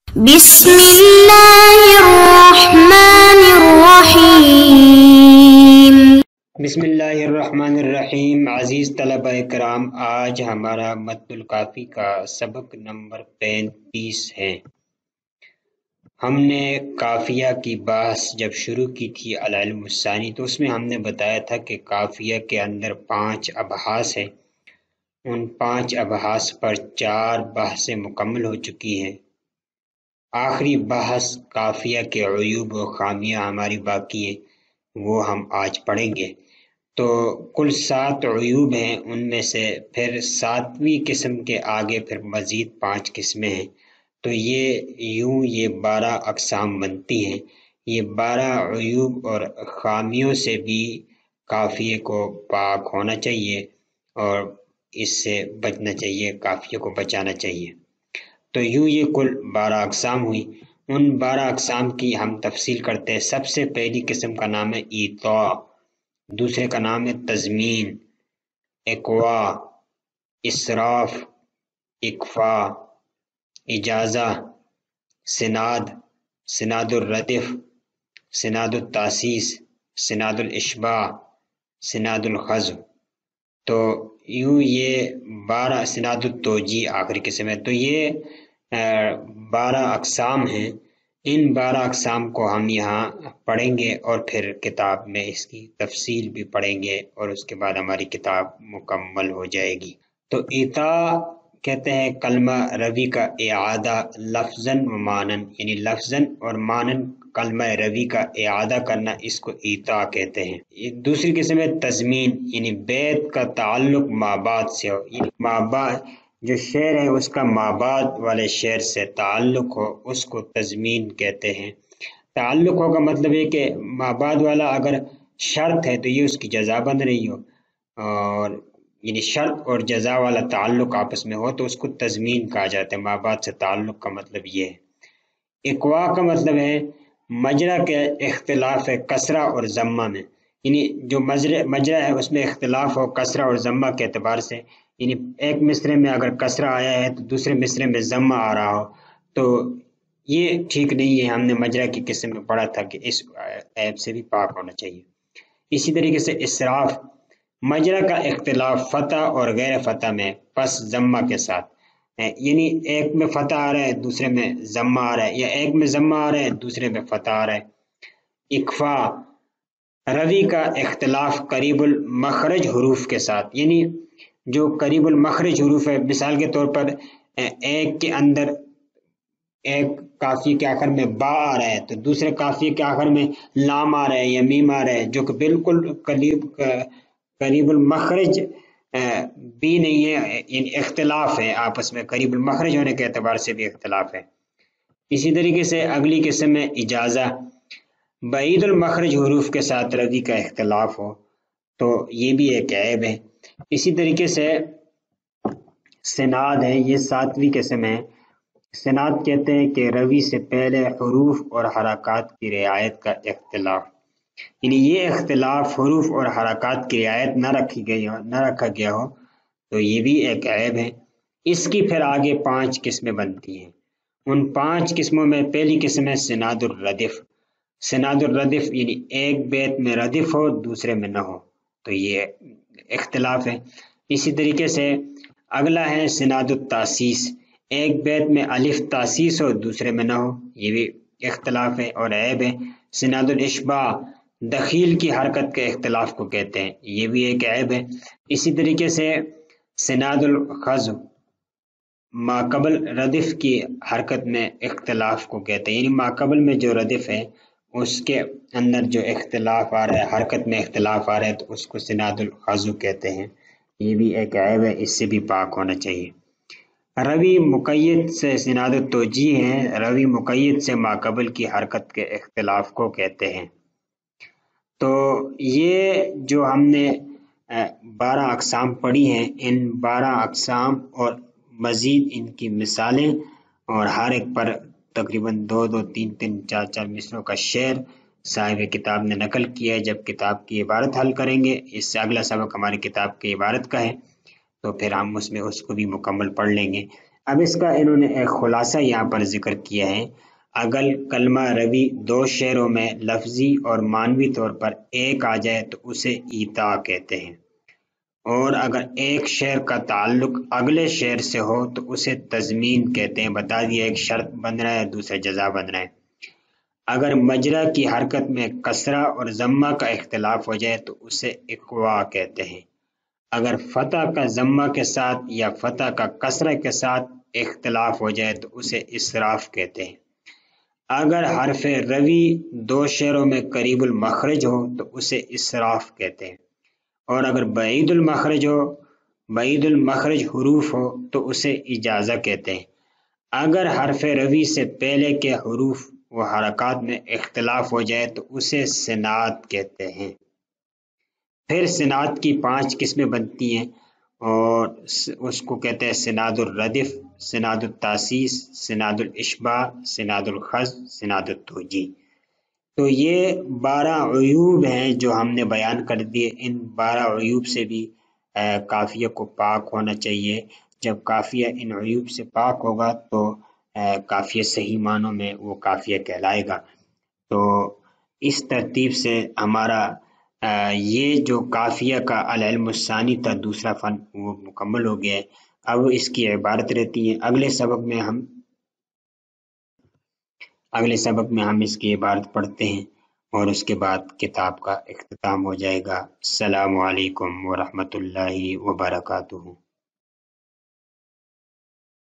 بسم اللہ الرحمن الرحیم۔ بسم اللہ الرحمن الرحیم۔ عزیز طلبہ کرام، آج ہمارا متن الکافی کا سبق نمبر 35 ہے۔ ہم نے کافیہ کی بحث جب شروع کی تھی العلم الثانی، تو اس میں ہم نے بتایا تھا کہ کافیہ کے اندر 5 ابحاث ہیں۔ ان 5 ابحاث پر 4 بحثیں مکمل ہو چکی ہیں۔ آخری بحث کافیہ کے عیوب و خامیاں ہماری باقی ہیں، وہ ہم آج پڑھیں گے۔ تو کل 7 عیوب ہیں، ان میں سے پھر 7ویں قسم کے آگے پھر مزید 5 قسمیں ہیں۔ تو یہ 12 اقسام بنتی ہیں۔ یہ 12 عیوب اور خامیوں سے بھی کافیے کو پاک ہونا چاہیے اور اس سے بچنا چاہیے، کافیے کو بچانا چاہیے۔ تو یہ کل 12 اقسام ہوئی۔ ان 12 اقسام کی ہم تفصیل کرتے ہیں۔ سب سے پہلی قسم کا نام ہے ایطاء، دوسرے کا نام ہے تضمین، اقوا، اسراف، اکفا، اجازہ، سناد، سناد الردف، سناد التاسیس، سناد الاشباع، سناد الخزو۔ تو یہ 12 سناد التوجیہ آخری قسم ہے۔ تو یہ 12 اقسام ہیں۔ ان 12 اقسام کو ہم یہاں پڑھیں گے اور پھر کتاب میں اس کی تفصیل بھی پڑھیں گے اور اس کے بعد ہماری کتاب مکمل ہو جائے گی۔ تو ایطاء کہتے ہیں کلمہ روی کا اعادہ لفظاً و معناً، یعنی لفظاً اور معناً کلمہ روی کا اعادہ کرنا، اس کو ایطاء کہتے ہیں۔ دوسری قسم ہے تضمین، یعنی بیت کا تعلق مابعد سے ہو، یعنی مابعد جو شعر ہے اس کا مابعد والے شعر سے تعلق ہو، اس کو تضمین کہتے ہیں۔ تعلق ہو کا مطلب ہے کہ مابعد والا اگر شرط ہے تو یہ اس کی جزا بن رہی ہو، اور یعنی شرط اور جزا والا تعلق آپس میں ہو تو اس کو تضمین کہا جاتا ہے۔ مابعد سے تعلق کا مطلب یہ ہے۔ اقوا کا مطلب ہے مجرا کے اختلاف ہے کسرہ اور ضمہ میں، یعنی جو مجرا ہے اس میں اختلاف ہو کسرہ اور ضمہ کے اعتبار سے، یعنی ایک مصرے میں اگر کسرہ آیا ہے تو دوسرے مصرے میں ضمہ آ رہا ہو، تو یہ ٹھیک نہیں ہے۔ ہم نے مجرا کی قسم میں پڑھا تھا کہ اس عیب سے بھی پاک ہونا چاہیے۔ اسی طریقے سے اسراف، مجرا کا اختلاف فتح اور غیر فتح میں پس ضمہ کے ساتھ، یعنی ایک میں فتح آ رہا ہے دوسرے میں ضمہ آ رہا ہے، یا ایک میں ضمہ آ رہا ہے دوسرے میں فتح آ رہا ہے۔ اکفا، روی کا اختلاف قریب المخرج حروف کے ساتھ، یعنی جو قریب المخرج حروف ہے، مثال کے طور پر ایک کے اندر ایک کافی کے آخر میں با آ رہا ہے تو دوسرے کافی کے آخر میں لام آ رہا ہے یا میم آ رہا ہے، جو کہ بالکل قریب المخرج بھی نہیں ہے، یعنی اختلاف ہے آپس میں، قریب المخرج ہونے کے اعتبار سے بھی اختلاف ہے۔ اسی طریقے سے اگلی قسم ہے اجازہ، بعید المخرج حروف کے ساتھ روی کا اختلاف ہو تو یہ بھی ایک عیب ہے۔ اسی طریقے سے سناد ہے، یہ 7ویں قسم ہے۔ سناد کہتے ہیں کہ روی سے پہلے حروف اور حرکات کی رعایت کا اختلاف، یعنی یہ اختلاف حروف اور حرکات کی رعایت نہ رکھا گیا ہو تو یہ بھی ایک عیب ہے۔ اس کی پھر آگے 5 قسمیں بنتی ہیں۔ ان 5 قسموں میں پہلی قسم ہے سناد الردف۔ سناد الردف یعنی ایک بیت میں ردف ہو دوسرے میں نہ ہو، تو یہ اختلاف ہے۔ اسی طریقے سے اگلا ہے سناد التاسیس، ایک بیت میں الف تاسیس ہو دوسرے میں نہ ہو، یہ بھی اختلاف ہے اور عیب ہے۔ سناد الاشباع، دخیل کی حرکت کے اختلاف کو کہتے ہیں، یہ بھی ایک عیب ہے۔ اسی طریقے سے سناد الخزو، ماقبل ردف کی حرکت میں اختلاف کو کہتے ہیں، یعنی ماقبل میں جو ردف ہے اس کے اندر جو اختلاف آ رہا ہے، حرکت میں اختلاف آ رہا ہے، تو اس کو سناد الخزو کہتے ہیں، یہ بھی ایک عیب ہے، اس سے بھی پاک ہونا چاہیے۔ روی مقید سے سناد التوجیہ ہے، روی مقید سے ماقبل کی حرکت کے اختلاف کو کہتے ہیں۔ تو یہ جو ہم نے 12 اقسام پڑھی ہیں، ان 12 اقسام اور مزید ان کی مثالیں، اور ہر ایک پر تقریباً 2-2 3-3 4-4 مصروں کا شعر صاحب کتاب نے نقل کیا ہے۔ جب کتاب کی عبارت حل کریں گے، اس سے اگلا سبق ہماری کتاب کی عبارت کا ہے، تو پھر ہم اس کو بھی مکمل پڑھ لیں گے۔ اب اس کا انہوں نے ایک خلاصہ یہاں پر ذکر کیا ہے. اگر کلمہ روی دو شعروں میں لفظی اور معنوی طور پر ایک آ جائے تو اسے ایتا کہتے ہیں، اور اگر ایک شعر کا تعلق اگلے شعر سے ہو تو اسے تضمین کہتے ہیں. بتا دیا ایک شرط بن رہا ہے، دوسرا جزا بن رہا ہے. اگر مجرا کی حرکت میں کسرہ اور ضمہ کا اختلاف ہو جائے تو اسے اقوا کہتے ہیں. اگر فتح کا ضمہ کے ساتھ یا فتح کا کسرہ کے ساتھ اختلاف ہو جائے تو اسے اسراف کہتے ہیں. اگر حرف روی دو شعروں میں قریب المخرج ہو تو اسے اسراف کہتے ہیں، اور اگر بعید المخرج ہو، بعید المخرج حروف ہو تو اسے اجازہ کہتے ہیں. اگر حرف روی سے پہلے کے حروف و حرکات میں اختلاف ہو جائے تو اسے سناد کہتے ہیں. پھر سناد کی 5 قسمیں بنتی ہیں، اور اس کو کہتے ہیں سناد الردف، سناد التاسیس، سناد الاشباع، سناد الخز، سناد التوجیہ. تو یہ 12 عیوب ہیں جو ہم نے بیان کر دیے. ان 12 عیوب سے بھی قافیہ کو پاک ہونا چاہیے. جب قافیہ ان عیوب سے پاک ہوگا تو قافیہ صحیح معنوں میں وہ قافیہ کہلائے گا. تو اس ترتیب سے ہمارا یہ جو قافیہ کا العلم الثانی تھا، دوسرا فن، وہ مکمل ہو گیا ہے. اب اس کی عبارت رہتی ہے اگلے سبق میں ہم اس کی عبارت پڑھتے ہیں، اور اس کے بعد کتاب کا اختتام ہو جائے گا. السلام علیکم ورحمۃ اللہ وبرکاتہ.